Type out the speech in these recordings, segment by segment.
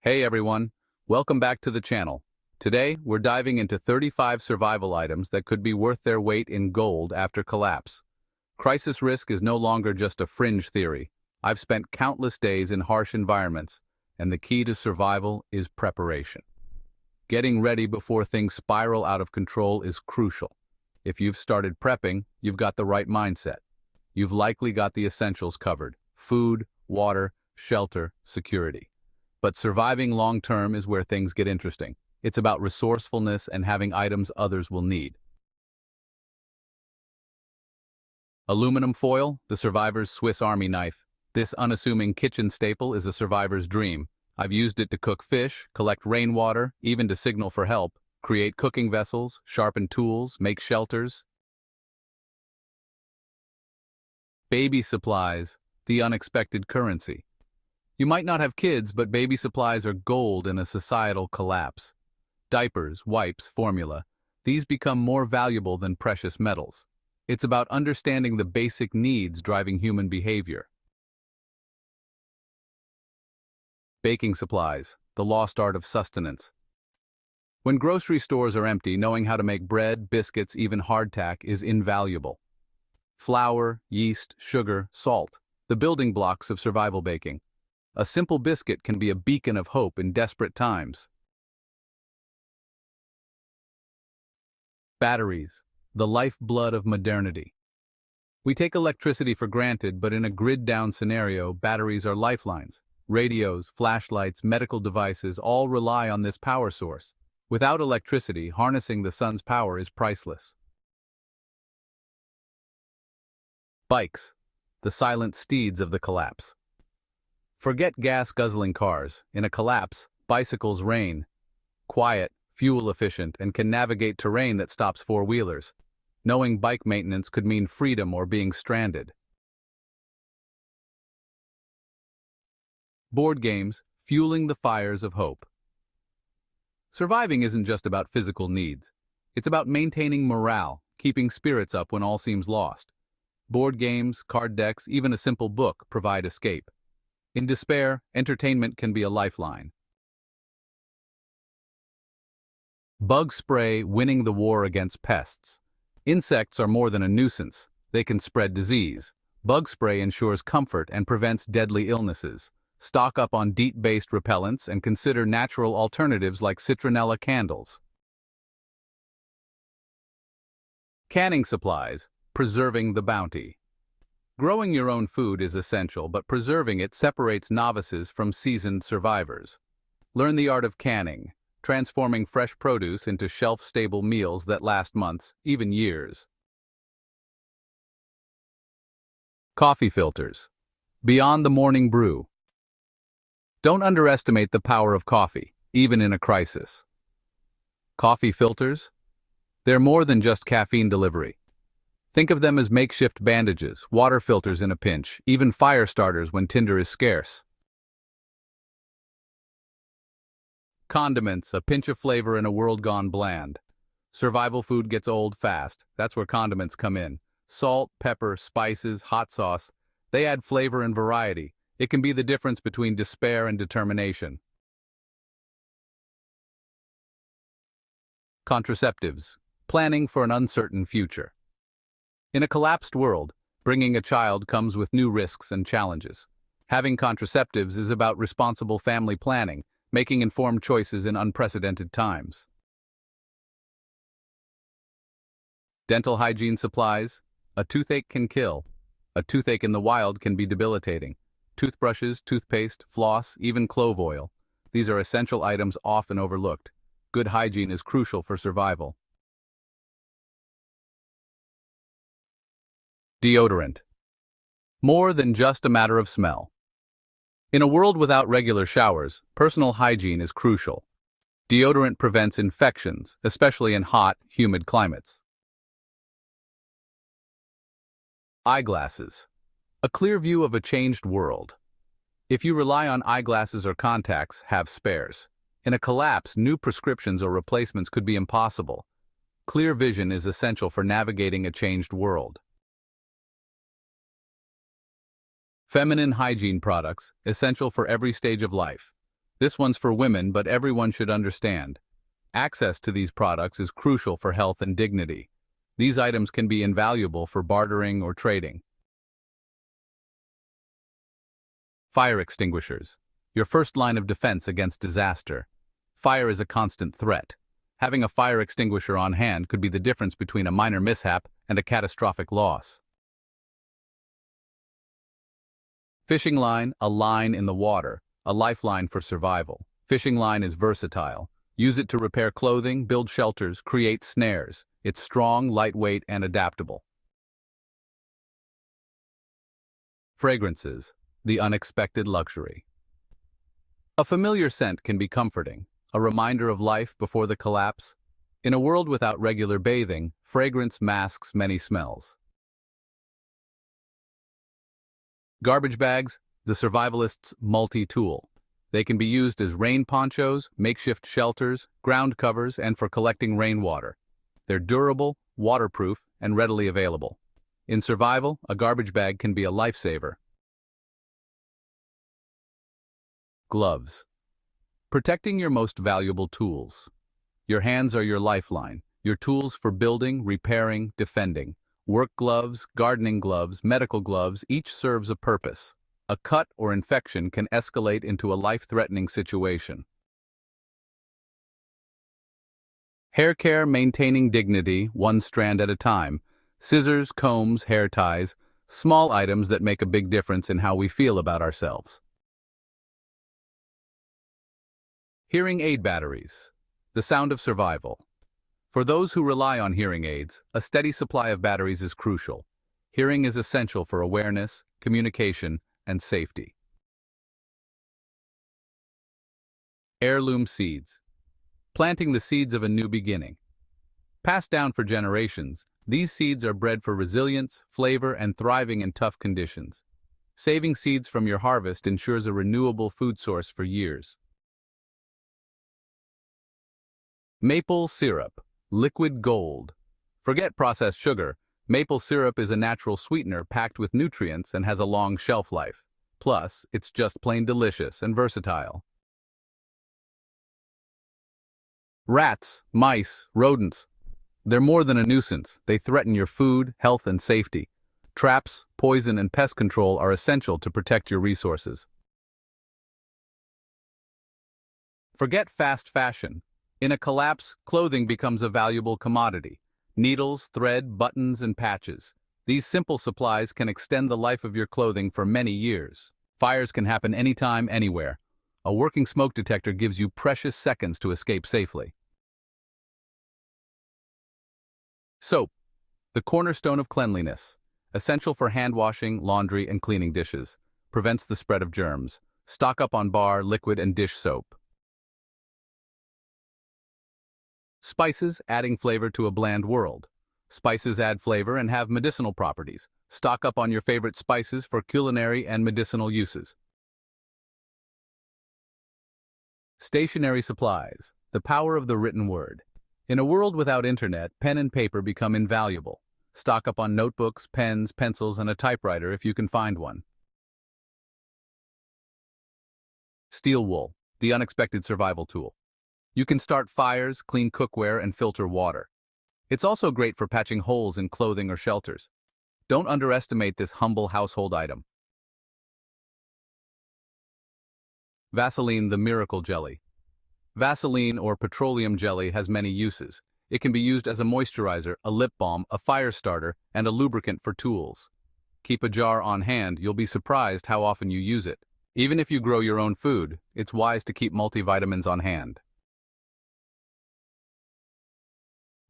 Hey everyone, welcome back to the channel. Today, we're diving into 35 survival items that could be worth their weight in gold after collapse. Crisis risk is no longer just a fringe theory. I've spent countless days in harsh environments, and the key to survival is preparation. Getting ready before things spiral out of control is crucial. If you've started prepping, you've got the right mindset. You've likely got the essentials covered: food, water, shelter, security. But surviving long-term is where things get interesting. It's about resourcefulness and having items others will need. Aluminum foil, the survivor's Swiss Army knife. This unassuming kitchen staple is a survivor's dream. I've used it to cook fish, collect rainwater, even to signal for help, create cooking vessels, sharpen tools, make shelters. Baby supplies, the unexpected currency. You might not have kids, but baby supplies are gold in a societal collapse. Diapers, wipes, formula, these become more valuable than precious metals. It's about understanding the basic needs driving human behavior. Baking supplies, the lost art of sustenance. When grocery stores are empty, knowing how to make bread, biscuits, even hardtack is invaluable. Flour, yeast, sugar, salt, the building blocks of survival baking. A simple biscuit can be a beacon of hope in desperate times. Batteries, the lifeblood of modernity. We take electricity for granted, but in a grid-down scenario, batteries are lifelines. Radios, flashlights, medical devices all rely on this power source. Without electricity, harnessing the sun's power is priceless. Bikes, the silent steeds of the collapse. Forget gas-guzzling cars. In a collapse, bicycles reign. Quiet, fuel-efficient, and can navigate terrain that stops four-wheelers. Knowing bike maintenance could mean freedom or being stranded. Board games, fueling the fires of hope. Surviving isn't just about physical needs. It's about maintaining morale, keeping spirits up when all seems lost. Board games, card decks, even a simple book provide escape. In despair, entertainment can be a lifeline. Bug spray, winning the war against pests. Insects are more than a nuisance. They can spread disease. Bug spray ensures comfort and prevents deadly illnesses. Stock up on DEET-based repellents and consider natural alternatives like citronella candles. Canning supplies, preserving the bounty. Growing your own food is essential, but preserving it separates novices from seasoned survivors. Learn the art of canning, transforming fresh produce into shelf-stable meals that last months, even years. Coffee filters, beyond the morning brew. Don't underestimate the power of coffee, even in a crisis. Coffee filters? They're more than just caffeine delivery. Think of them as makeshift bandages, water filters in a pinch, even fire starters when tinder is scarce. Condiments, a pinch of flavor in a world gone bland. Survival food gets old fast. That's where condiments come in. Salt, pepper, spices, hot sauce. They add flavor and variety. It can be the difference between despair and determination. Contraceptives, planning for an uncertain future. In a collapsed world, bringing a child comes with new risks and challenges. Having contraceptives is about responsible family planning, making informed choices in unprecedented times. Dental hygiene supplies. A toothache can kill. A toothache in the wild can be debilitating. Toothbrushes, toothpaste, floss, even clove oil. These are essential items often overlooked. Good hygiene is crucial for survival. Deodorant. More than just a matter of smell. In a world without regular showers, personal hygiene is crucial. Deodorant prevents infections, especially in hot, humid climates. Eyeglasses. A clear view of a changed world. If you rely on eyeglasses or contacts, have spares. In a collapse, new prescriptions or replacements could be impossible. Clear vision is essential for navigating a changed world. Feminine hygiene products, essential for every stage of life. This one's for women, but everyone should understand. Access to these products is crucial for health and dignity. These items can be invaluable for bartering or trading. Fire extinguishers. Your first line of defense against disaster. Fire is a constant threat. Having a fire extinguisher on hand could be the difference between a minor mishap and a catastrophic loss. Fishing line, a line in the water, a lifeline for survival. Fishing line is versatile. Use it to repair clothing, build shelters, create snares. It's strong, lightweight, and adaptable. Fragrances, the unexpected luxury. A familiar scent can be comforting, a reminder of life before the collapse. In a world without regular bathing, fragrance masks many smells. Garbage bags, the survivalist's multi-tool. They can be used as rain ponchos, makeshift shelters, ground covers, and for collecting rainwater. They're durable, waterproof, and readily available. In survival, a garbage bag can be a lifesaver. Gloves. Protecting your most valuable tools. Your hands are your lifeline, your tools for building, repairing, defending. Work gloves, gardening gloves, medical gloves, each serves a purpose. A cut or infection can escalate into a life-threatening situation. Hair care, maintaining dignity, one strand at a time. Scissors, combs, hair ties, small items that make a big difference in how we feel about ourselves. Hearing aid batteries. The sound of survival. For those who rely on hearing aids, a steady supply of batteries is crucial. Hearing is essential for awareness, communication, and safety. Heirloom seeds. Planting the seeds of a new beginning. Passed down for generations, these seeds are bred for resilience, flavor, and thriving in tough conditions. Saving seeds from your harvest ensures a renewable food source for years. Maple syrup, liquid gold. Forget processed sugar. Maple syrup is a natural sweetener packed with nutrients and has a long shelf life. Plus, it's just plain delicious and versatile. Rats, mice, rodents. They're more than a nuisance. They threaten your food, health, and safety. Traps, poison, and pest control are essential to protect your resources. Forget fast fashion. In a collapse, clothing becomes a valuable commodity. Needles, thread, buttons, and patches. These simple supplies can extend the life of your clothing for many years. Fires can happen anytime, anywhere. A working smoke detector gives you precious seconds to escape safely. Soap, the cornerstone of cleanliness. Essential for hand washing, laundry, and cleaning dishes. Prevents the spread of germs. Stock up on bar, liquid, and dish soap. Spices, adding flavor to a bland world. Spices add flavor and have medicinal properties. Stock up on your favorite spices for culinary and medicinal uses. Stationery supplies, the power of the written word. In a world without internet, pen and paper become invaluable. Stock up on notebooks, pens, pencils, and a typewriter if you can find one. Steel wool, the unexpected survival tool. You can start fires, clean cookware, and filter water. It's also great for patching holes in clothing or shelters. Don't underestimate this humble household item. Vaseline, the miracle jelly. Vaseline or petroleum jelly has many uses. It can be used as a moisturizer, a lip balm, a fire starter, and a lubricant for tools. Keep a jar on hand, you'll be surprised how often you use it. Even if you grow your own food, it's wise to keep multivitamins on hand.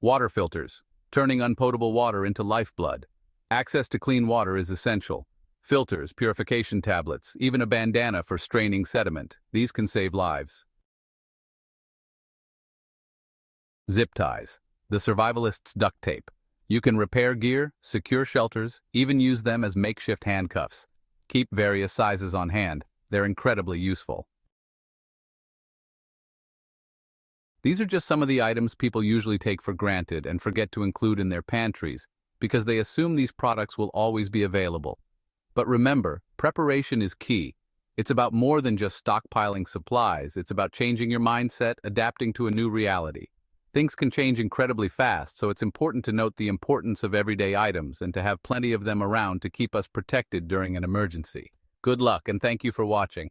Water filters, turning unpotable water into lifeblood. Access to clean water is essential. Filters, purification tablets, even a bandana for straining sediment. These can save lives. Zip ties, the survivalist's duct tape. You can repair gear, secure shelters, even use them as makeshift handcuffs. Keep various sizes on hand. They're incredibly useful. These are just some of the items people usually take for granted and forget to include in their pantries because they assume these products will always be available. But remember, preparation is key. It's about more than just stockpiling supplies. It's about changing your mindset, adapting to a new reality. Things can change incredibly fast, so it's important to note the importance of everyday items and to have plenty of them around to keep us protected during an emergency. Good luck, and thank you for watching.